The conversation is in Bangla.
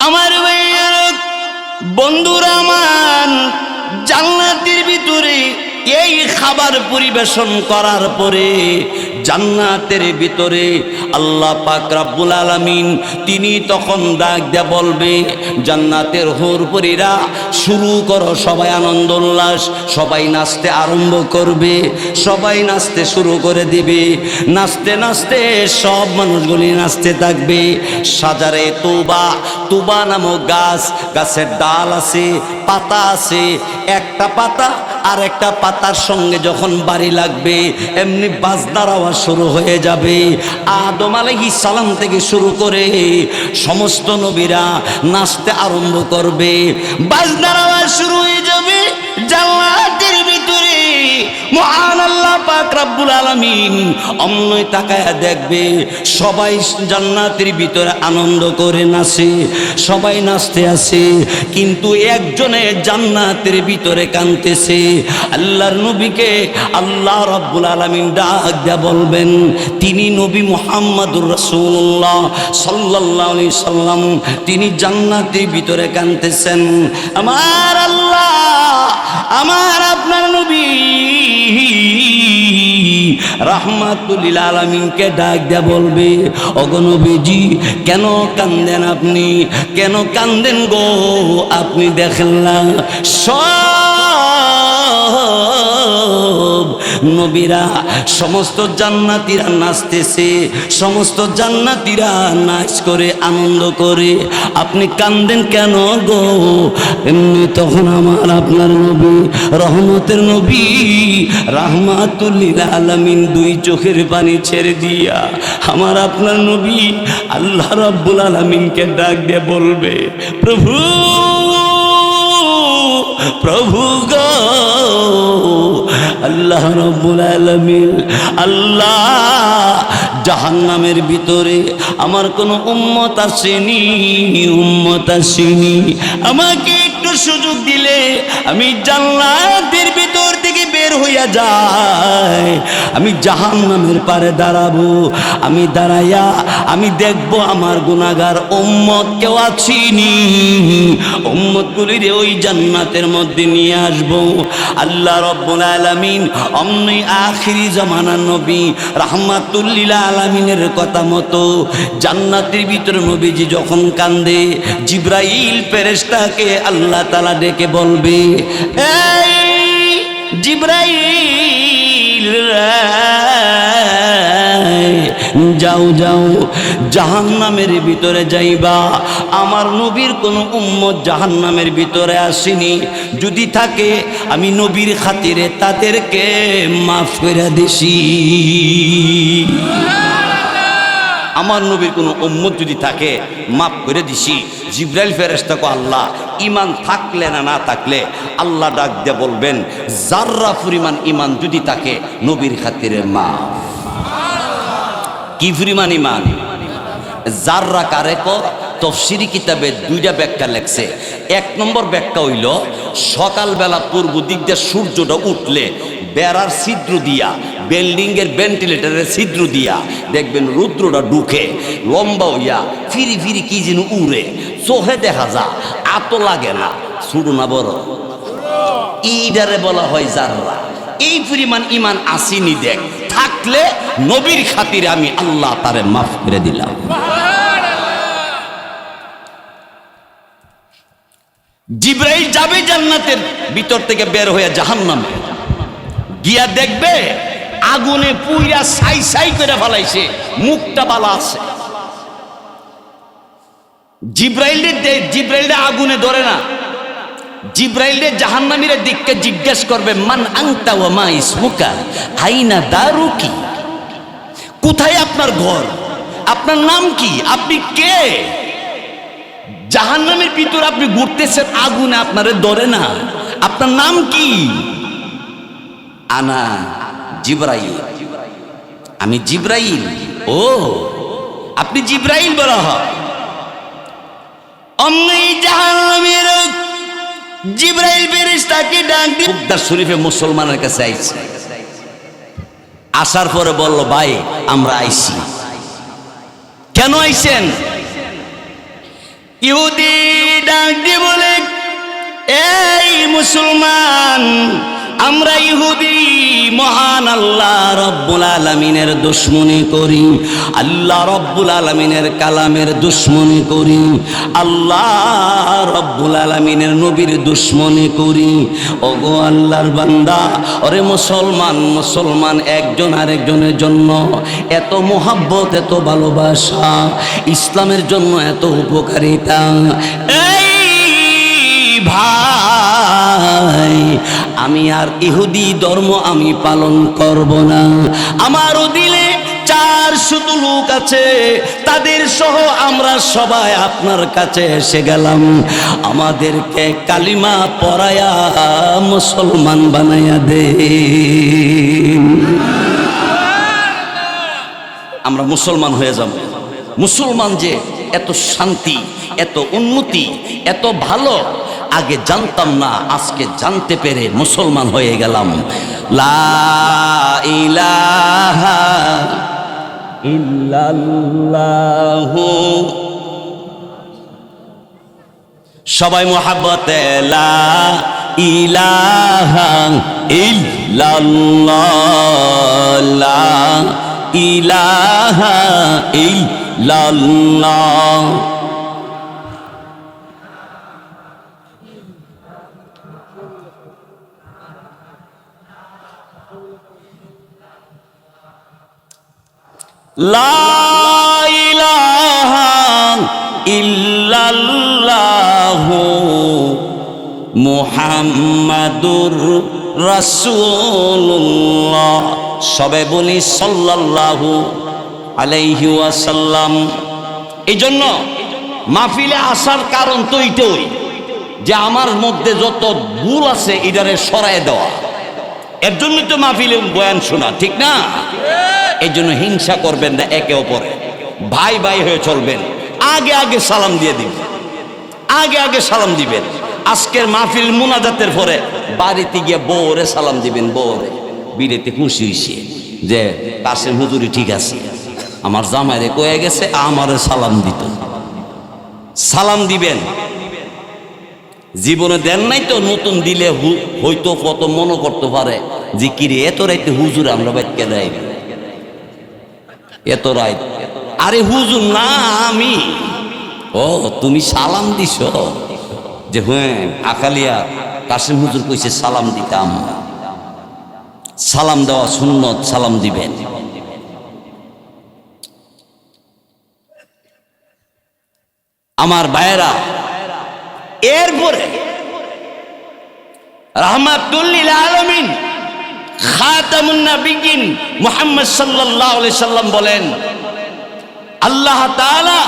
আমার ভাইয়ের বন্ধুরা আমার, জান্নাতের ভিতরে এই খাবার পরিবেশন করার পরে জান্নাতের ভিতরে আল্লাহ পাক রব্বুল আলামিন তিনি তখন ডাক দিয়ে বলবে, জান্নাতের হুরপরীরা শুরু করো, সবাই আনন্দ উল্লাস, সবাই নাচতে আরম্ভ করবে, সবাই নাচতে শুরু করে দিবে। নাচতে নাচতে সব মানুষগুলি নাচতে থাকবে। সাজারে তুবা, তুবা নামক গাছ, গাছের ডাল আছে, পাতা আছে, একটা পাতা আর একটা পাতার সঙ্গে যখন বাড়ি লাগবে এমনি বাজনার আওয়াজ শুরু হয়ে যাবে। আদম আলাইহিস সালাম থেকে শুরু করে সমস্ত নবীরা নাচতে আরম্ভ করবে, বাজনার আওয়াজ শুরু হয়ে যাবে। জান্নাতের ভিতরে মহান আল্লাহ পাক রব্বুল আলামিন অমনই তাকায়া দেখবে, সবাই জান্নাতের ভিতরে আনন্দ করে নাচে, সবাই নাচতে আছে, কিন্তু একজনে জান্নাতের ভিতরে কাঁদতেছে। আল্লাহর নবীকে আল্লাহ রব্বুল আলামিন ডাক দিয়া বলবেন, তিনি নবী মুহাম্মদুর রাসূলুল্লাহ সাল্লাল্লাহু আলাইহি সাল্লাম, তিনি জান্নাতের ভিতরে কাঁদতেছেন। আমার আল্লাহ, আমার আপনার নবী রাহমাতুল লিল আলামিনকে ডাক দিয়া বলবে, ওগো নবীজি কেন কান্দেন আপনি, কেন কান্দেন গো? আপনি দেখেন না সব নবীরা, সমস্ত জান্নাতীরা নাচতেছে, সমস্ত জান্নাতীরা নাচ করে আনন্দ করে, আপনি কান্দেন কেন গো? এমনি তখন আমার আপনার নবী রহমতের নবী রাহমাতুল লিল আলামিন দুই চোখের পানি ছেড়ে দিয়া আমার আপনার নবী আল্লাহ রাব্বুল আলামিনকে ডাক দিয়ে বলবে, প্রভু প্রভু গো, আল্লাহ রাব্বুল আলামিন, আল্লাহ জাহান্নামের ভিতরে আমার কোনো উম্মত আসেনি, উম্মত আসেনি, আমাকে একটু সুযোগ দিলে আমি জান্নাতের ভিতর থেকে বের হইয়া যাই, আমি জাহান্নামের পারে দাঁড়াবো, আমি দাঁড়াইয়া আমি দেখব আমার গুনাহগার উম্মত কেউ আছেনি, উম্মতগুলিরে ওই জান্নাতের মধ্যে নিয়ে আসবো। আল্লাহ রাব্বুল আলামিন অমনি আখিরি জামানার নবী রাহমাতুল লিল আলামিনের কথা মতো জান্নাতের ভিতরে নবীজি যখন কান্দে, জিবরাইল ফেরেশতাকে আল্লাহ তাআলা ডেকে বলবে, এই জিবরাইল যাও যাও জাহান্নামের ভিতরে যাইবা, আমার নবীর কোন উম্মত জাহান্নামের ভিতরে আসেনি, যদি থাকে আমি নবীর খাতিরে তাদেরকে মাফ করে দিছি। আমার নবীর কোন উম্মত যদি থাকে মাফ করে দিছি। জিবরাইল ফেরেশতাকে আল্লাহ ইমান থাকলে না থাকলে আল্লাহ ডাক দিয়ে বলবেন, যাররা পরিমাণ ইমান যদি থাকে নবীর খাতিরে মাফ। কি পরিমাণ ইমান? যাররা কারে কো? তাফসীরি কিতাবে দুইটা ব্যাখ্যা লেখছে। এক নম্বর ব্যাখ্যা হইল, সকালবেলা পূর্ব দিক দিয়ে সূর্যটা উঠলে বেড়ার ছিদ্র দিয়া, বিল্ডিং এর ভেন্টিলেটরের ছিদ্র দিয়া দেখবেন রুদ্রটা ঢুকে লম্বা হইয়া ফিরি ফিরি কি যেন উড়ে, চোখে দেখা যা, আত লাগে না, ছোট না বড়, এইটারে বলা হয় যাররা। এই পরিমাণ ইমান আসেনি, দেখ থাকলে নবীর খাতিরে আমি আল্লাহ তারে মাফ করে দিলাম। জিবরাইল যাবে জান্নাতের ভিতর থেকে বের হয়ে জাহান্নামে গিয়া দেখবে আগুনে পুইরা ছাই ছাই করে ফেলাইছে, মুখটা বালা আছে। জিবরাইল আগুনে ধরে না, জিবরাইলে জাহান্নামীরা দিককে জিজ্ঞেস করবে, মান আনতা ওয়া মা ইসমুকা, আইনা দারুকি, কোথায় আপনার ঘর, আপনার নাম কি, আপনি কে? জাহান্নামের ভিতর আপনি ঘুরতেছেন, আগুনে আপনারে ধরে না, আপনার নাম কি? আনা জিবরাইল, আমি জিবরাইল। ও আপনি জিবরাইল বলা হয়। অমনি জাহান্নামের জিবরাইল ফেরেশতাকে ডাক দিয়ে উদ্দার শরীফে মুসলমানের কাছে আইছে। আসার পরে বলল, ভাই আমরা আইছি। কেন আইছেন? ইহুদি ডাক দিয়ে বলে, এই মুসলমান, আমরা ইহুদি মহান আল্লাহ রব্বুল আলামিনের দুশমনি করি, আল্লাহ রব্বুল আলামিনের কালামের দুশমনি করি, আল্লাহ রব্বুল আলামিনের নবীর দুশমনি করি। ওগো আল্লাহর বান্দা, ওরে মুসলমান, মুসলমান একজন আরেকজনের জন্য এত মোহাব্বত, এত ভালোবাসা, ইসলামের জন্য এত উপকারিতা। এই ভাই, আমি আর ইহুদি ধর্ম আমি পালন করব না। আমারও দিলে 400 লোক আছে, তাদের সহ আমরা সবাই আপনার কাছে এসে গেলাম, আমাদেরকে কালিমা পড়ায়া মুসলমান বানাইয়া দে। আমরা মুসলমান হয়ে যাব। মুসলমান যে এত শান্তি, এত উন্নতি, এত ভালো, আগে জানতাম না, আজকে জানতে পেরে মুসলমান হয়ে গেলাম। লা ইলাহা ইল্লাল্লাহু, সবাই মুহাব্বতে লা ইলাহা ইল্লাল্লাহ, লা ইলাহা ইল্লাল্লাহ। লা ইলাহা ইল্লাল্লাহু মুহাম্মাদুর রাসূলুল্লাহ। সবে বলি সাল্লাল্লাহু আলাইহি ওয়াসাল্লাম। এই জন্য মাহফিলে আসার কারণ তো এইটাই যে আমার মধ্যে যত ভুল আছে এটারে সরায় দেওয়া। এর জন্যই তো মাহফিলে বয়ান শোনা, ঠিক না? এই জন্য হিংসা করবেন না, একে অপরে ভাই ভাই হয়ে চলবেন। আগে আগে সালাম দিয়ে দিবেন, আগে আগে সালাম দিবেন। আজকের মাহফিল মুনাজাতের পরে বাড়িতে গিয়ে বউরে সালাম দিবেন। বউরে বিড়েতে খুশি হইছে যে কাশেম হুজুরি ঠিক আছে, আমার জামাইরে কয়ে গেছে আমারে সালাম দিত। সালাম দিবেন। জীবনে দেন নাই তো, নতুন দিলে হয়তো কত মনে করতে পারে যে কিরে এত রাইতে হুজুর আমরা বাইকে দেয়, এত রাইত। আরে হুজুর না আমি। ও তুমি সালাম দিছ যে হ্যাঁ আকালিয়া কাশেম হুজুর কইছে সালাম দিতাম। সালাম দেওয়া সুন্নত, সালাম দিবেন। আমার ভাইয়েরা, এরপরে রাহমাতুল লিল আলামিন খাতামুন নবিয়্যিন মুহাম্মদ সাল্লাল্লাহু আলাইহি সাল্লাম বলেন, আল্লাহ তাআলা